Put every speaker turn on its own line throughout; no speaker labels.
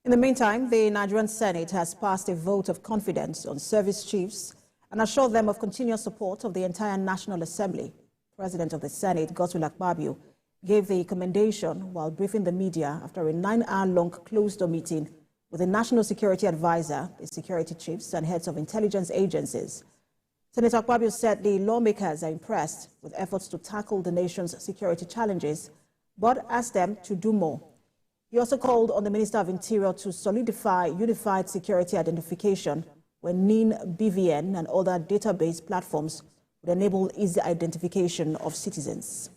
In the meantime, the Nigerian Senate has passed a vote of confidence on service chiefs and assured them of continuous support of the entire National Assembly. President of the Senate, Godswill Akpabio, gave the commendation while briefing the media after a 9-hour-long closed-door meeting with the National Security Advisor, the security chiefs, and heads of intelligence agencies. Senator Akpabio said the lawmakers are impressed with efforts to tackle the nation's security challenges, but asked them to do more. He also called on the Minister of Interior to solidify unified security identification when NIN, BVN, and other database platforms would enable easy identification of citizens.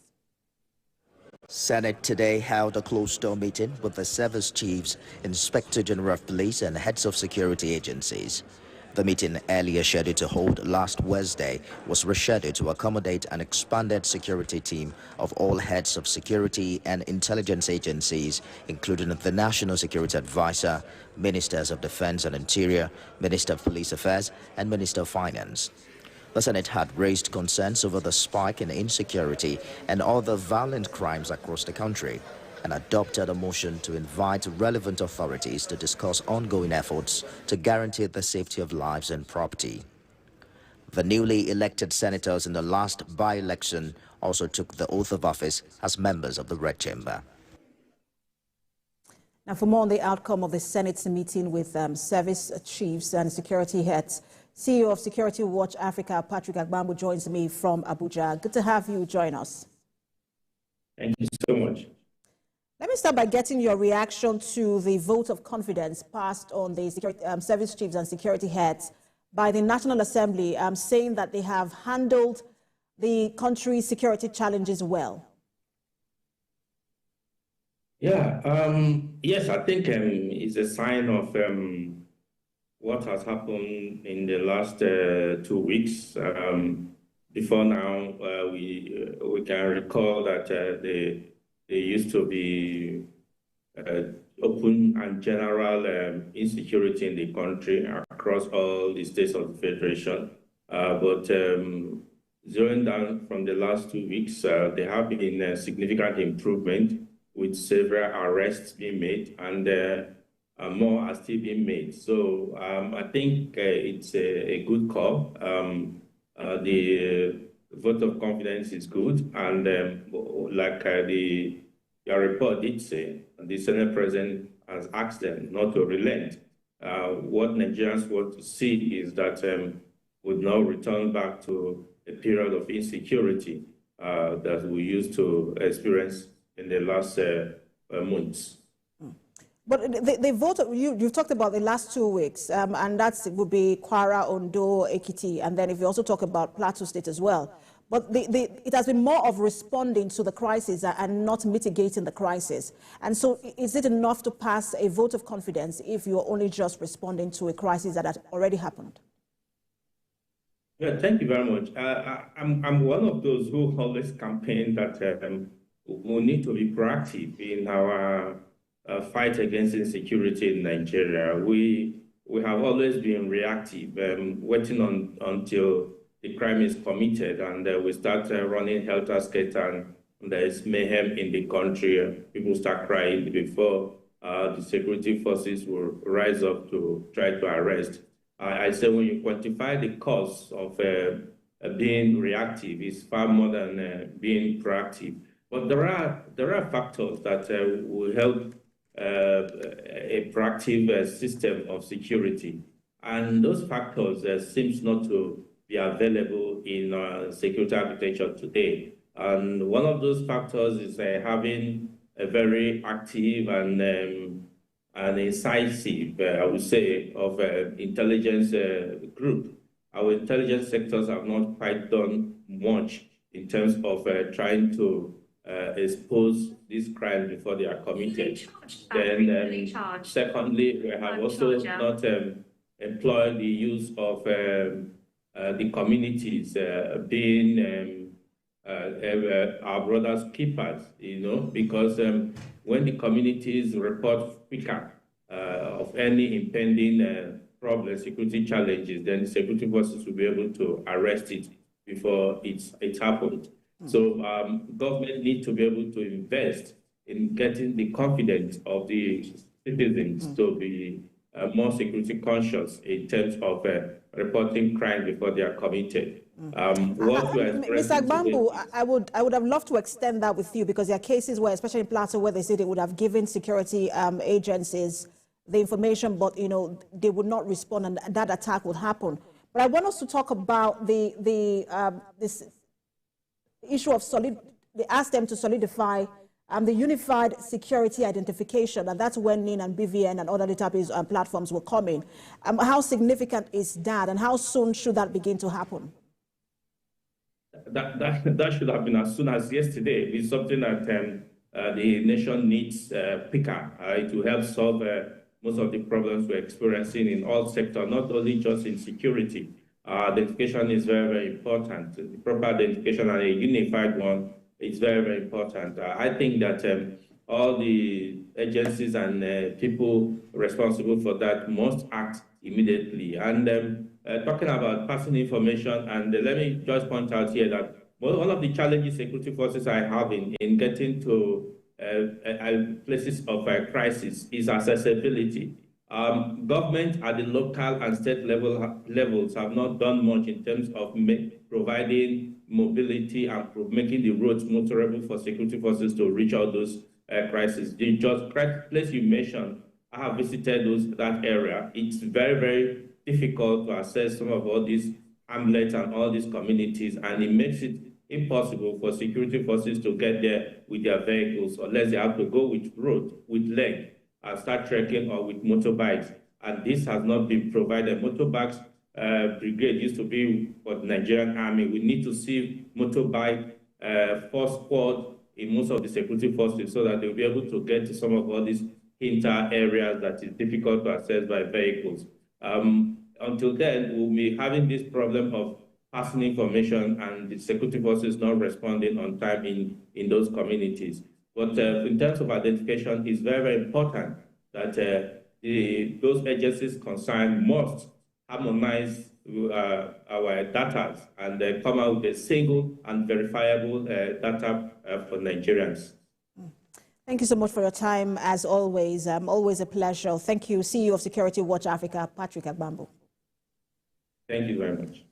Senate today held a closed-door meeting with the service chiefs, Inspector General of Police, and heads of security agencies. The meeting, earlier scheduled to hold last Wednesday, was rescheduled to accommodate an expanded security team of all heads of security and intelligence agencies, including the National Security Advisor, Ministers of Defense and Interior, Minister of Police Affairs, and Minister of Finance. The Senate had raised concerns over the spike in insecurity and other violent crimes across the country, and adopted a motion to invite relevant authorities to discuss ongoing efforts to guarantee the safety of lives and property. The newly elected senators in the last by-election also took the oath of office as members of the Red Chamber.
Now, for more on the outcome of the Senate's meeting with service chiefs and security heads, CEO of Security Watch Africa, Patrick Agbambu, joins me from Abuja. Good to have you join us.
Thank you so much.
Let me start by getting your reaction to the vote of confidence passed on the service chiefs and security heads by the National Assembly, saying that they have handled the country's security challenges well.
Yeah, yes, I think it's a sign of what has happened in the last 2 weeks. Before now, we can recall that there used to be open and general insecurity in the country across all the states of the Federation. But zeroing down from the last 2 weeks, there have been a significant improvement with several arrests being made, and more are still being made. So I think it's a good call. The vote of confidence is good, and like your report did say, the Senate President has asked them not to relent. What Nigerians want to see is that we now return back to a period of insecurity that we used to experience in the last months.
But the vote, you've talked about the last 2 weeks, and that would be Kwara, Ondo, Ekiti, and then if you also talk about Plateau State as well. But it has been more of responding to the crisis and not mitigating the crisis. And so is it enough to pass a vote of confidence if you're only just responding to a crisis that has already happened?
Yeah, thank you very much. I'm one of those who always campaign that we need to be proactive in our fight against insecurity in Nigeria. We have always been reactive, waiting until the crime is committed, and we start running helter-skelter, and there is mayhem in the country. People start crying before the security forces will rise up to try to arrest. I say when you quantify the cost of being reactive, it's far more than being proactive. But there are factors that will help a proactive system of security, and those factors seems not to be available in security architecture today. And one of those factors is having a very active and incisive, I would say, of intelligence group. Our intelligence sectors have not quite done much in terms of trying to expose these crimes before they are committed. Then, secondly, we have also not employed the use of the communities being our brothers' keepers, because when the communities report quicker of any impending problem, security challenges, then the security forces will be able to arrest it before it happened. So government needs to be able to invest in getting the confidence of the citizens to be more security conscious in terms of reporting crime before they are committed.
Mr. Akpabio, I would have loved to extend that with you, because there are cases where, especially in Plateau, where they say they would have given security agencies the information, but they would not respond, and that attack would happen. But I want us to talk about this issue of they asked them to solidify the unified security identification, and that's when NIN and BVN and other database platforms will come in. How significant is that, and how soon should that begin to happen?
That should have been as soon as yesterday. It's something that the nation needs quicker. It will help solve most of the problems we're experiencing in all sectors, not only just in security. Identification is very, very important. The proper identification and a unified one is very, very important. I think that all the agencies and people responsible for that must act immediately. And talking about passing information, and let me just point out here that one of the challenges security forces are having in getting to places of crisis is accessibility. Government at the local and state levels have not done much in terms of providing mobility and making the roads motorable for security forces to reach out those crises. The just place you mentioned, I have visited that area. It's very, very difficult to access some of all these hamlets and all these communities, and it makes it impossible for security forces to get there with their vehicles, unless they have to go with leg, and start trekking, or with motorbikes. And this has not been provided. Motorbikes brigade used to be for the Nigerian Army. We need to see motorbike force squad in most of the security forces, so that they'll be able to get to some of all these inter areas that is difficult to access by vehicles. Until then, we'll be having this problem of passing information and the security forces not responding on time in those communities. But in terms of identification, it's very, very important that those agencies concerned must harmonize our data and come out with a single and verifiable data for Nigerians.
Thank you so much for your time, as always. Always a pleasure. Thank you, CEO of Security Watch Africa, Patrick Akpabio.
Thank you very much.